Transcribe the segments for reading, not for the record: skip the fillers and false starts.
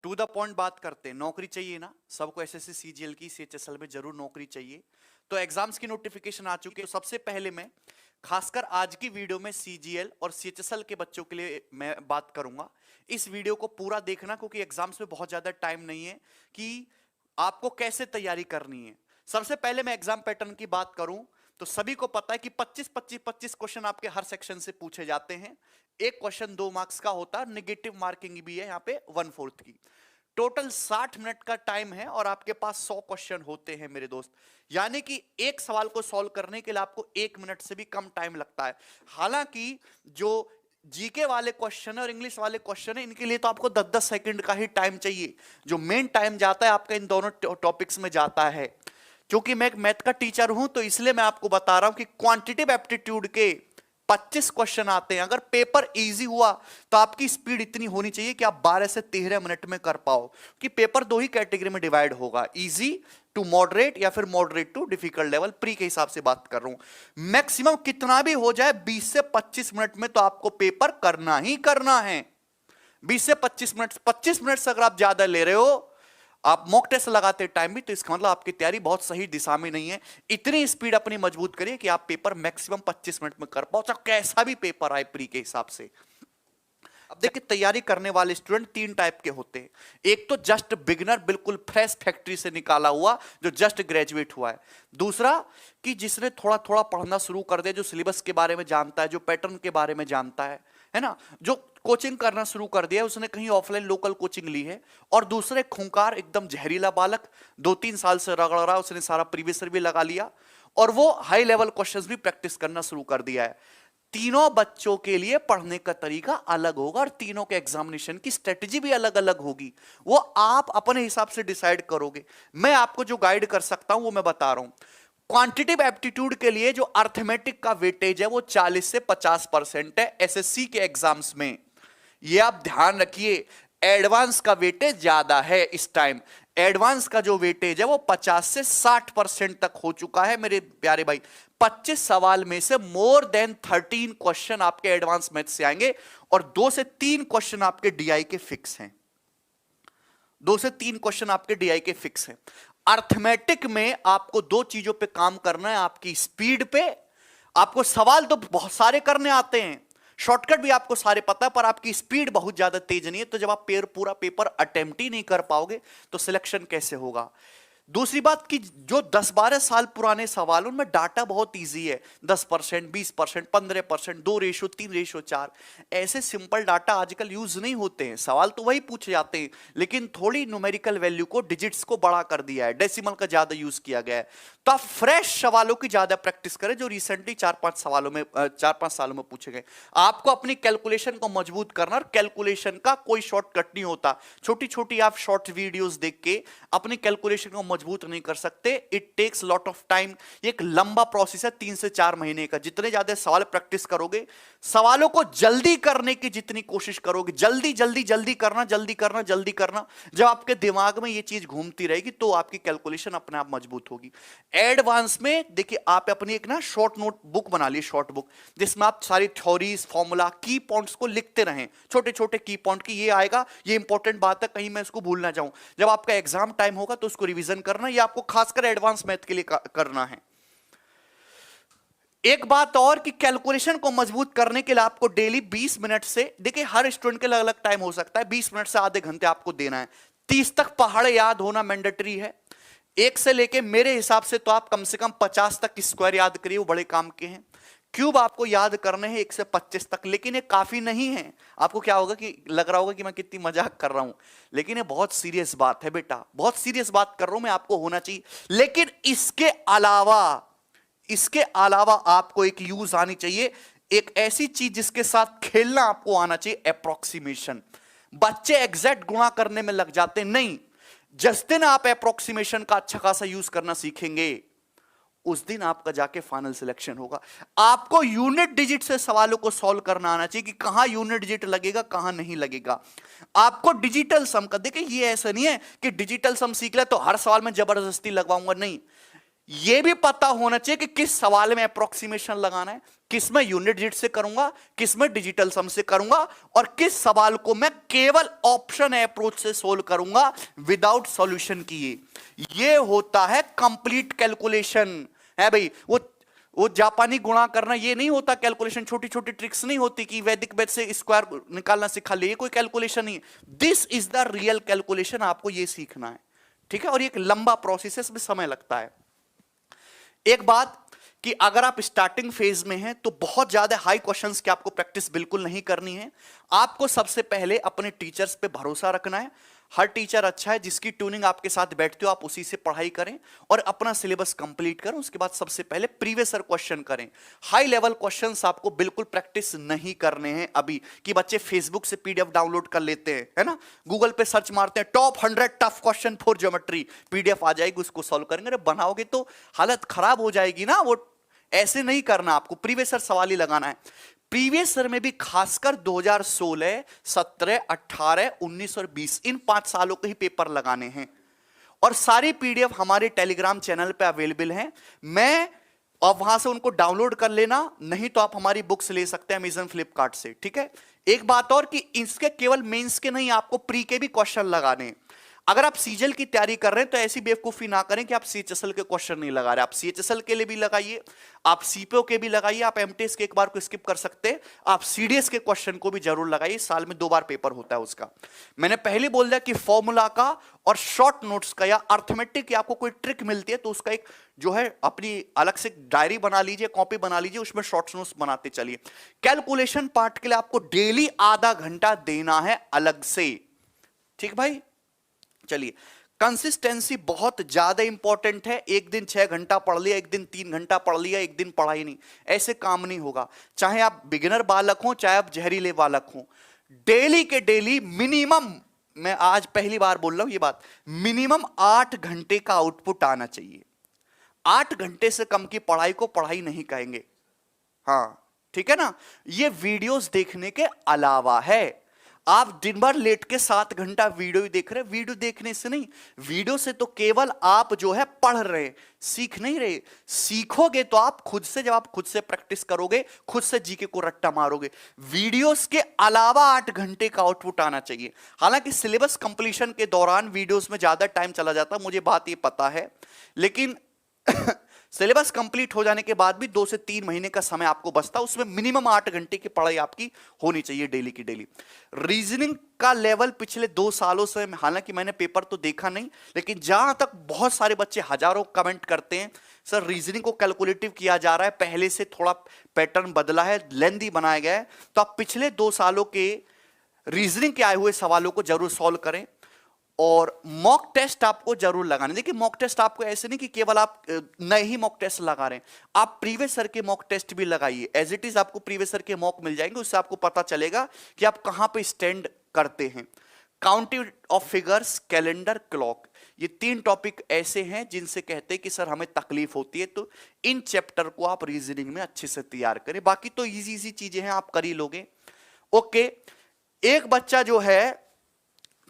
To the point बात करते हैं। नौकरी चाहिए ना सबको, एसएससी सीजीएल की, सीएचएसएल में जरूर नौकरी चाहिए। तो एग्जाम्स की नोटिफिकेशन आ चुकी है। तो सबसे पहले मैं खासकर आज की वीडियो में सीजीएल और सीएचएसएल के बच्चों के लिए मैं बात करूंगा। इस वीडियो को पूरा देखना क्योंकि एग्जाम्स में बहुत ज्यादा टाइम नहीं है कि आपको कैसे तैयारी करनी है। सबसे पहले मैं एग्जाम पैटर्न की बात करूं तो सभी को पता है कि 25-25-25 क्वेश्चन आपके हर सेक्शन से पूछे जाते हैं। एक क्वेश्चन 2 मार्क्स का होता है, नेगेटिव मार्किंग भी है यहाँ पे 1/4 की। टोटल 60 मिनट का टाइम है और आपके पास 100 क्वेश्चन होते हैं मेरे दोस्त। यानी कि एक सवाल को सॉल्व करने के लिए आपको 1 मिनट से भी कम टाइम लगता है। हालांकि जो जीके वाले क्वेश्चन और इंग्लिश वाले क्वेश्चन है इनके लिए तो आपको 10-10 सेकंड का ही टाइम चाहिए। जो मेन टाइम जाता है आपका इन दोनों टॉपिक्स में जाता है। क्योंकि मैं एक मैथ का टीचर हूं तो इसलिए मैं आपको बता रहा हूं कि क्वांटिटेटिव एप्टीट्यूड के 25 क्वेश्चन आते हैं। अगर पेपर इजी हुआ तो आपकी स्पीड इतनी होनी चाहिए कि आप 12 से 13 मिनट में कर पाओ। कि पेपर दो ही कैटेगरी में डिवाइड होगा, इजी टू मॉडरेट या फिर moderate to difficult level. Pre के हिसाब से बात कर रहा हूं। मैक्सिमम कितना भी हो जाए 20 से 25 मिनट में तो आपको पेपर करना ही करना है। 20 से 25 मिनट, 25 मिनट से अगर आप ज्यादा ले रहे हो, आप मॉक टेस्ट लगाते टाइम भी, तो इसका मतलब आपकी तैयारी बहुत सही दिशा में नहीं है। इतनी स्पीड अपनी मजबूत करिए कि आप पेपर मैक्सिमम 25 मिनट में कर पाओ, चाहे कैसा भी पेपर आए प्री के हिसाब से। अब देखिए, तैयारी करने वाले स्टूडेंट 3 टाइप के होते हैं। एक तो जस्ट बिगिनर, बिल्कुल फ्रेश फैक्ट्री से निकाला हुआ, जो जस्ट ग्रेजुएट हुआ है। दूसरा कि जिसने थोड़ा थोड़ा पढ़ना शुरू कर दिया, जो सिलेबस के बारे में जानता है, जो पैटर्न के बारे में जानता है ना, जो कोचिंग करना शुरू कर दिया, उसने कहीं ऑफलाइन लोकल कोचिंग ली है। और दूसरे खूंखार एकदम जहरीला बालक, 2-3 साल से रगड़ रहा, उसने सारा प्रीवियस ईयर भी लगा लिया और वो हाई लेवल क्वेश्चंस भी प्रैक्टिस करना शुरू कर दिया है। तीनों बच्चों के लिए पढ़ने का तरीका अलग होगा और तीनों के एग्जामिनेशन की स्ट्रेटजी भी अलग अलग होगी। वो आप अपने हिसाब से डिसाइड करोगे। मैं आपको जो गाइड कर सकता हूं वो मैं बता रहा हूं। क्वांटिटेटिव एप्टीट्यूड के लिए जो अर्थमेटिक का वेटेज है वो 40 से 50% है एसएससी के एग्जाम्स में। ये आप ध्यान रखिए। एडवांस का वेटेज ज्यादा है इस टाइम। एडवांस का जो वेटेज है वो 50 से 60% तक हो चुका है मेरे प्यारे भाई। 25 सवाल में से मोर देन 13 क्वेश्चन आपके एडवांस मैथ से आएंगे और 2 से 3 क्वेश्चन आपके डीआई के फिक्स हैं। 2 से 3 क्वेश्चन आपके डीआई के फिक्स हैं। अर्थमेटिक में आपको 2 चीजों पे काम करना है, आपकी स्पीड पे। आपको सवाल तो बहुत सारे करने आते हैं, शॉर्टकट भी आपको सारे पता है, पर आपकी स्पीड बहुत ज्यादा तेज नहीं है। तो जब आप पूरा पेपर अटेम्प्ट ही नहीं कर पाओगे तो सिलेक्शन कैसे होगा। दूसरी बात कि जो 10-12 साल पुराने सवाल उनमें डाटा बहुत इजी है। 10%, 20%, 15%, 2:3:4 ऐसे सिंपल डाटा आजकल यूज नहीं होते हैं। सवाल तो वही पूछे जाते हैं लेकिन थोड़ी न्यूमेरिकल वैल्यू को, डिजिट्स को बड़ा कर दिया है, डेसिमल का ज्यादा यूज किया गया है। तो आप फ्रेश सवालों की ज्यादा प्रैक्टिस करें जो रिसेंटली 4-5 सालों में पूछे गए। आपको अपनी कैलकुलेशन को मजबूत करना, और कैलकुलेशन का कोई शॉर्टकट नहीं होता। छोटी छोटी आप शॉर्ट वीडियोस देख के अपनी कैलकुलेशन को मजबूत नहीं कर सकते। It takes lot of time. एक लंबा प्रोसेस है, 3 से 4 महीने का। जितने ज्यादा सवाल प्रैक्टिस करोगे, सवालों को जल्दी करने की जितनी कोशिश करोगे, जल्दी जल्दी जल्दी करना, जल्दी करना, जल्दी करना, जब आपके दिमाग में ये चीज घूमती रहेगी तो आपकी कैलकुलेशन अपने आप मजबूत होगी। एडवांस में देखिए, आप अपनी एक ना शॉर्ट नोट बुक बना ली, शॉर्ट बुक, जिसमें आप सारी थ्योरीज, फॉर्मूला, की पॉइंट्स को लिखते रहें। छोटे छोटे की पॉइंट की ये आएगा, ये इंपॉर्टेंट बात है, कहीं मैं इसको भूल ना जाऊं। जब आपका एग्जाम टाइम होगा तो उसको रिवीजन करना। ये आपको खासकर एडवांस मैथ के लिए करना है। एक बात और कि कैलकुलेशन को मजबूत करने के लिए आपको डेली 20 मिनट से, देखिए हर स्टूडेंट के अलग अलग टाइम हो सकता है, 20 मिनट से आधे घंटे आपको देना है। 30 तक पहाड़ याद होना मैंडेटरी है। 1 से लेके मेरे हिसाब से तो आप कम से कम 50 तक स्क्वायर याद करिए, वो बड़े काम के हैं। क्यूब आपको याद करने हैं 1 से 25 तक, लेकिन ये काफी नहीं है। आपको क्या होगा कि लग रहा होगा कि मैं कितनी मजाक कर रहा हूं, लेकिन ये बहुत सीरियस बात है बेटा, बहुत सीरियस बात कर रहा हूं मैं, आपको होना चाहिए। लेकिन इसके अलावा आपको एक यूज आनी चाहिए, एक ऐसी चीज जिसके साथ खेलना आपको आना चाहिए, अप्रोक्सीमेशन। बच्चे एग्जैक्ट गुणा करने में लग जाते नहीं। जिस दिन आप अप्रोक्सीमेशन का अच्छा खासा यूज करना सीखेंगे, उस दिन आपका जाके फाइनल सिलेक्शन होगा। आपको यूनिट डिजिट से सवालों को सॉल्व करना आना चाहिए कि कहां यूनिट डिजिट लगेगा, कहां नहीं लगेगा। आपको डिजिटल सम का, देखिए ये ऐसा नहीं है कि डिजिटल सम सीख ले तो हर सवाल में जबरदस्ती लगवाऊंगा, नहीं। यह भी पता होना चाहिए कि किस सवाल में अप्रोक्सीमेशन लगाना है, किस में यूनिट डिजिट से करूंगा, किस में डिजिटल सम से करूंगा, और किस सवाल को मैं केवल ऑप्शन अप्रोच से सोल्व करूंगा विदाउट सॉल्यूशन किए। यह होता है कंप्लीट कैलकुलेशन है भाई। वो जापानी गुणा करना ये नहीं होता कैलकुलेशन, छोटी छोटी ट्रिक्स नहीं होती कि वैदिक मैथ से स्क्वायर निकालना सिखा ले, ये कोई कैलकुलेशन नहीं है। This is the real calculation, आपको ये सीखना है, ठीक है। और ये एक लंबा प्रोसेस है, इसमें समय लगता है। एक बात कि अगर आप स्टार्टिंग फेज में हैं तो बहुत ज्यादा हाई क्वेश्चंस की आपको प्रैक्टिस बिल्कुल नहीं करनी है। आपको सबसे पहले अपने टीचर्स पे भरोसा रखना है। हर टीचर अच्छा है, जिसकी ट्यूनिंग आपके साथ बैठते हो आप उसी से पढ़ाई करें और अपना सिलेबस कंप्लीट करें। उसके बाद सबसे पहले प्रीवियस ईयर क्वेश्चन करें। हाई लेवल क्वेश्चंस आपको बिल्कुल प्रैक्टिस नहीं करने हैं अभी, कि बच्चे फेसबुक से पीडीएफ डाउनलोड कर लेते हैं, है ना, गूगल पे सर्च मारते हैं top 100 tough question for geometry, PDF आ जाएगी, उसको सॉल्व करेंगे। अरे बनाओगे तो हालत खराब हो जाएगी ना, वो ऐसे नहीं करना, आपको प्रीवियस ईयर सवाल ही लगाना है। प्रीवियस ईयर में भी खासकर 2016, 17, 18, 19 और 20 इन 5 सालों के ही पेपर लगाने हैं। और सारी पीडीएफ हमारे टेलीग्राम चैनल पे अवेलेबल हैं। मैं और वहां से उनको डाउनलोड कर लेना, नहीं तो आप हमारी बुक्स ले सकते हैं अमेजन फ्लिपकार्ट से, ठीक है। एक बात और कि इसके केवल मेंस के नहीं, आपको प्री के भी क्वेश्चन लगाने हैं। अगर आप सीजीएल की तैयारी कर रहे हैं तो ऐसी बेवकूफी ना करें कि आप सीएचएसएल के क्वेश्चन नहीं लगा रहे। आप सीएचएसएल के लिए भी लगाइए, आप सीपीओ के भी लगाइए, आप एमटीएस के एक बार को स्किप कर सकते हैं, आप सीडीएस के क्वेश्चन को भी जरूर लगाइए। साल में 2 बार पेपर होता है उसका। मैंने पहले बोल दिया कि फॉर्मूला का और शॉर्ट नोट्स का या अर्थमेटिक की आपको कोई ट्रिक मिलती है तो उसका एक जो है अपनी अलग से डायरी बना लीजिए, कॉपी बना लीजिए, उसमें शॉर्ट नोट्स बनाते चलिए। कैलकुलेशन पार्ट के लिए आपको डेली आधा घंटा देना है अलग से, ठीक भाई। चलिए, कंसिस्टेंसी बहुत ज्यादा इंपॉर्टेंट है। एक दिन 6 घंटा पढ़ लिया, एक दिन 3 घंटा पढ़ लिया, एक दिन पढ़ा ही नहीं, ऐसे काम नहीं होगा। चाहे आप बिगिनर बालक हो, चाहे आप जहरीले बालक हो, डेली के डेली मिनिमम, मैं आज पहली बार बोल रहा हूं ये बात, मिनिमम 8 घंटे का आउटपुट आना चाहिए। 8 घंटे से कम की पढ़ाई को पढ़ाई नहीं कहेंगे, हाँ ठीक है ना। ये वीडियोस देखने के अलावा है। आप दिन भर लेट के 7 घंटा वीडियो ही देख रहे हैं, वीडियो देखने से नहीं, वीडियो से तो केवल आप जो है पढ़ रहे हैं, सीख नहीं रहे। सीखोगे तो आप खुद से, जब आप खुद से प्रैक्टिस करोगे, खुद से जीके को रट्टा मारोगे। वीडियोस के अलावा 8 घंटे का आउटपुट आना चाहिए। हालांकि सिलेबस कंप्लीशन के दौरान वीडियोस में ज्यादा टाइम चला जाता, मुझे बात ये पता है, लेकिन सिलेबस कंप्लीट हो जाने के बाद भी 2 से 3 महीने का समय आपको बचता, उसमें मिनिमम 8 घंटे की पढ़ाई आपकी होनी चाहिए डेली की डेली। रीजनिंग का लेवल पिछले 2 सालों से, हालांकि मैंने पेपर तो देखा नहीं, लेकिन जहां तक बहुत सारे बच्चे हजारों कमेंट करते हैं, सर रीजनिंग को कैलकुलेटिव किया जा रहा है, पहले से थोड़ा पैटर्न बदला है, लेंथी बनाया गया है, तो आप पिछले 2 सालों के रीजनिंग के आए हुए सवालों को जरूर सॉल्व करें। और मॉक टेस्ट आपको जरूर लगाने। देखिए, मॉक टेस्ट आपको ऐसे नहीं कि केवल आप नए ही मॉक टेस्ट लगा रहे हैं, आप प्रीवियस ईयर के मॉक टेस्ट भी लगाइए। एज इट इज आपको प्रीवियस ईयर के मॉक मिल जाएंगे, उससे आपको पता चलेगा कि आप कहां पे स्टैंड करते हैं। Counting of figures, calendar, clock, ये 3 टॉपिक ऐसे हैं जिनसे कहते हैं कि सर हमें तकलीफ होती है, तो इन चैप्टर को आप रीजनिंग में अच्छे से तैयार करें। बाकी तो इजी इजी चीजें हैं, आप कर ही लोगे। ओके, एक बच्चा जो है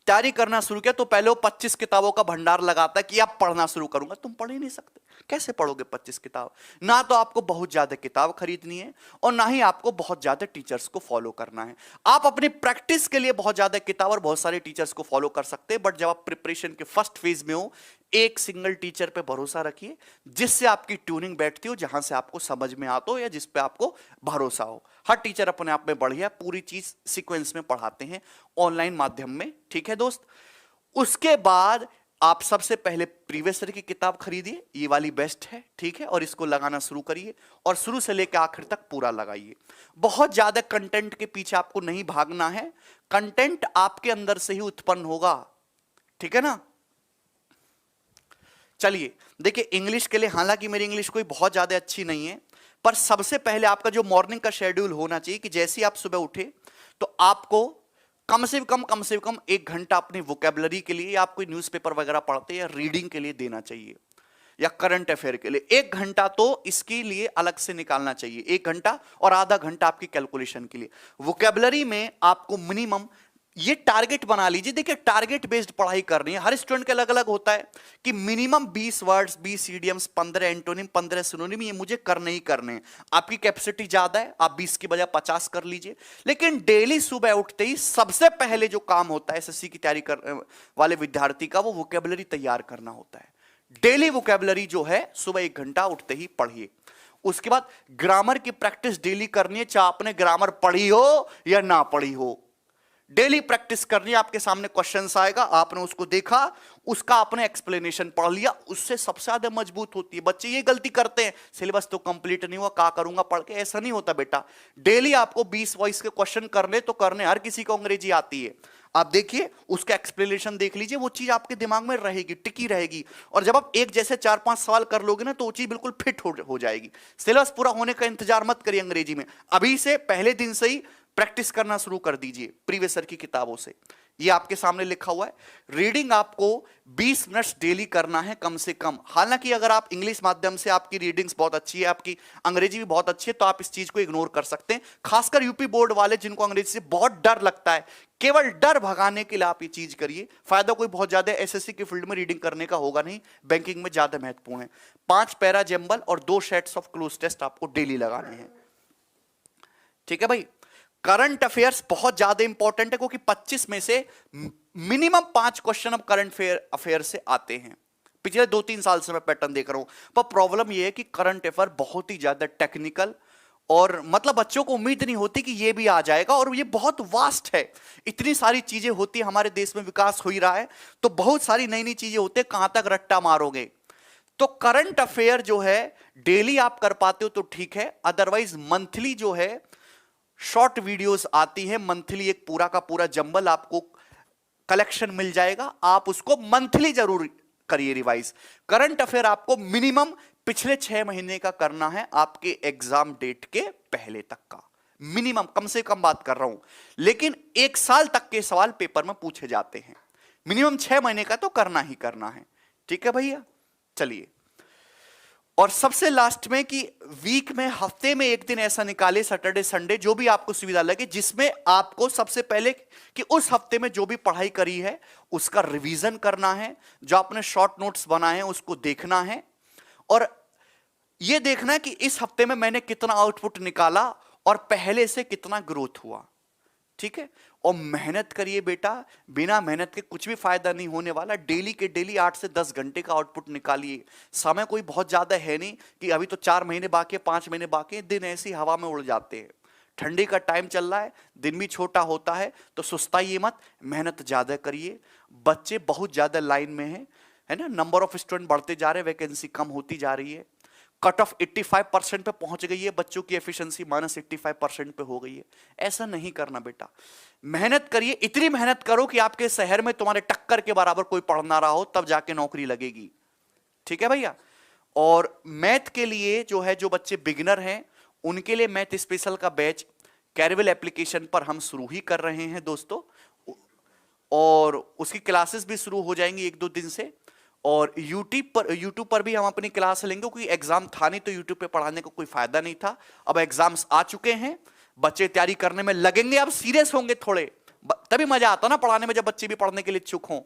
तैयारी करना शुरू किया तो पहले वो 25 किताबों का भंडार लगाता है कि अब पढ़ना शुरू करूंगा। तुम पढ़ ही नहीं सकते, कैसे पढ़ोगे 25 किताब? ना तो आपको बहुत ज्यादा किताब खरीदनी है और ना ही आपको बहुत ज्यादा टीचर्स को फॉलो करना है। आप अपनी प्रैक्टिस के लिए बहुत ज्यादा किताब और बहुत सारे टीचर्स को फॉलो कर सकते हैं, बट जब आप प्रिपरेशन के फर्स्ट फेज में हो, एक सिंगल टीचर पे भरोसा रखिए जिससे आपकी ट्यूनिंग बैठती हो, जहां से आपको समझ में आता हो या जिस पे आपको भरोसा हो। हर टीचर अपने आप में बढ़िया, पूरी चीज सीक्वेंस में पढ़ाते हैं ऑनलाइन माध्यम में, ठीक है दोस्त। उसके बाद आप सबसे पहले प्रीवियस ईयर की किताब खरीदिए, ये वाली बेस्ट है, ठीक है, और इसको लगाना शुरू करिए और शुरू से लेकर आखिर तक पूरा लगाइए। बहुत ज्यादा कंटेंट के पीछे आपको नहीं भागना है, कंटेंट आपके अंदर से ही उत्पन्न होगा, ठीक है ना। चलिए देखिए, इंग्लिश के लिए, हालांकि मेरी इंग्लिश कोई बहुत ज्यादा अच्छी नहीं है, पर सबसे पहले आपका जो मॉर्निंग का शेड्यूल होना चाहिए कि जैसे ही आप सुबह उठे तो आपको कम से कम 1 घंटा अपनी वोकैबुलरी के लिए, या आप कोई न्यूज़पेपर वगैरह पढ़ते हैं या रीडिंग के लिए देना चाहिए, या करंट अफेयर के लिए 1 घंटा तो इसके लिए अलग से निकालना चाहिए। 1 घंटा और आधा घंटा आपकी कैलकुलेशन के लिए। वोकैबुलरी में आपको मिनिमम ये टारगेट बना लीजिए। देखिए टारगेट बेस्ड पढ़ाई करनी है, हर स्टूडेंट के अलग अलग होता है कि minimum 20 words, 20 idioms, 15 antonym, 15 synonym, ये मुझे करने ही करने हैं। आपकी कैपेसिटी ज्यादा है, आप 20 की बजाय 50 कर लीजिए। लेकिन डेली सुबह उठते ही सबसे पहले जो काम होता है एसएससी की तैयारी करने वाले विद्यार्थी का, वो वोकेबलरी तैयार करना होता है। डेली वोकेबलरी जो है सुबह 1 घंटा उठते ही पढ़िए। उसके बाद ग्रामर की प्रैक्टिस डेली करनी है, चाहे आपने ग्रामर पढ़ी हो या ना पढ़ी हो, डेली प्रैक्टिस करनी है। आपके सामने क्वेश्चंस आएगा, आपने उसको देखा, उसका आपने एक्सप्लेनेशन पढ़ लिया, उससे सबसे ज्यादा मजबूत होती है। बच्चे ये गलती करते हैं, सिलेबस तो कंप्लीट नहीं हुआ, क्या करूंगा पढ़ के, ऐसा नहीं होता बेटा। डेली आपको 20 वॉइस के क्वेश्चन करने तो करने, हर किसी को अंग्रेजी आती है। आप देखिए उसका एक्सप्लेनेशन देख लीजिए, वो चीज आपके दिमाग में रहेगी, टिकी रहेगी। और जब आप एक जैसे 4-5 सवाल कर लोगे ना, तो वो चीज बिल्कुल फिट हो जाएगी। सिलेबस पूरा होने का इंतजार मत करिए अंग्रेजी में, अभी से पहले दिन से ही प्रैक्टिस करना शुरू कर दीजिए प्रीवियस ईयर की किताबों से। ये आपके सामने लिखा हुआ है। रीडिंग आपको 20 मिनट्स डेली करना है कम से कम। हालांकि अगर आप इंग्लिश माध्यम से, आपकी रीडिंग्स बहुत अच्छी है, आपकी अंग्रेजी भी बहुत अच्छी है, तो आप इस चीज को इग्नोर कर सकते हैं। खासकर यूपी बोर्ड वाले जिनको अंग्रेजी से बहुत डर लगता है, केवल डर भगाने के लिए आप ये चीज करिए। फायदा कोई बहुत ज्यादा एसएससी की फील्ड में रीडिंग करने का होगा नहीं, बैंकिंग में ज्यादा महत्वपूर्ण है। 5 पैरा जंबल और 2 सेट्स ऑफ क्लोज टेस्ट आपको डेली लगाने हैं। ठीक है भाई। करंट अफेयर्स बहुत ज्यादा इंपॉर्टेंट है, क्योंकि 25 में से मिनिमम 5 क्वेश्चन अब करंट अफेयर से आते हैं। पिछले 2-3 साल से मैं पैटर्न देख रहा हूं। पर प्रॉब्लम यह है कि करंट अफेयर बहुत ही ज्यादा टेक्निकल, और मतलब बच्चों को उम्मीद नहीं होती कि ये भी आ जाएगा, और ये बहुत वास्ट है। इतनी सारी चीजें होती है, हमारे देश में विकास हो ही रहा है, तो बहुत सारी नई नई चीजें होती है, कहां तक रट्टा मारोगे। तो करंट अफेयर जो है डेली आप कर पाते हो तो ठीक है, अदरवाइज मंथली जो है शॉर्ट वीडियोस आती है। मंथली एक पूरा का पूरा जंबल आपको कलेक्शन मिल जाएगा, आप उसको मंथली जरूर करिए रिवाइज। करंट अफेयर आपको मिनिमम पिछले 6 महीने का करना है, आपके एग्जाम डेट के पहले तक का मिनिमम, कम से कम बात कर रहा हूं। लेकिन 1 साल तक के सवाल पेपर में पूछे जाते हैं, मिनिमम 6 महीने का तो करना ही करना है। ठीक है भैया, चलिए। और सबसे लास्ट में कि वीक में, हफ्ते में एक दिन ऐसा निकाले, सैटरडे संडे, जो भी आपको सुविधा लगे, जिसमें आपको सबसे पहले कि उस हफ्ते में जो भी पढ़ाई करी है उसका रिवीजन करना है, जो आपने शॉर्ट नोट्स बनाए हैं उसको देखना है, और यह देखना है कि इस हफ्ते में मैंने कितना आउटपुट निकाला और पहले से कितना ग्रोथ हुआ। ठीक है। और मेहनत करिए बेटा, बिना मेहनत के कुछ भी फायदा नहीं होने वाला। डेली के डेली 8 से 10 घंटे का आउटपुट निकालिए। समय कोई बहुत ज्यादा है नहीं कि अभी तो 4 महीने बाकी है, 5 महीने बाकी है, दिन ऐसी हवा में उड़ जाते हैं। ठंडी का टाइम चल रहा है, दिन भी छोटा होता है, तो सुस्ताइए मत, मेहनत ज्यादा करिए। बच्चे बहुत ज्यादा लाइन में है ना, नंबर ऑफ स्टूडेंट बढ़ते जा रहे हैं, वैकेंसी कम होती जा रही है। कट ऑफ 85% पे पहुंच गई है, बच्चों की एफिशिएंसी -85% पे हो गई है। ऐसा नहीं करना बेटा, मेहनत करिए। इतनी मेहनत करो कि आपके शहर में तुम्हारे टक्कर के बराबर कोई पढ़ ना रहा हो, तब जाके नौकरी लगेगी। ठीक है भैया। और मैथ के लिए जो है, जो बच्चे बिगिनर हैं उनके लिए मैथ स्पेशल का बैच कैरिवल एप्लीकेशन पर हम शुरू ही कर रहे हैं दोस्तों, और उसकी क्लासेस भी शुरू हो जाएंगी 1-2 दिन से। और यूट्यूब पर भी हम अपनी क्लास लेंगे, क्योंकि एग्जाम था नहीं तो यूट्यूब पे पढ़ाने का कोई फायदा नहीं था। अब एग्जाम्स आ चुके हैं, बच्चे तैयारी करने में लगेंगे, अब सीरियस होंगे थोड़े, तभी मजा आता ना पढ़ाने में, जब बच्चे भी पढ़ने के लिए इच्छुक हों।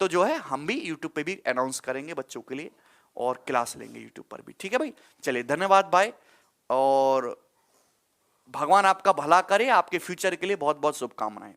तो जो है हम भी यूट्यूब पे भी अनाउंस करेंगे बच्चों के लिए, और क्लास लेंगे यूट्यूब पर भी। ठीक है भाई, चलिए धन्यवाद भाई, और भगवान आपका भला करे, आपके फ्यूचर के लिए बहुत बहुत शुभकामनाएं।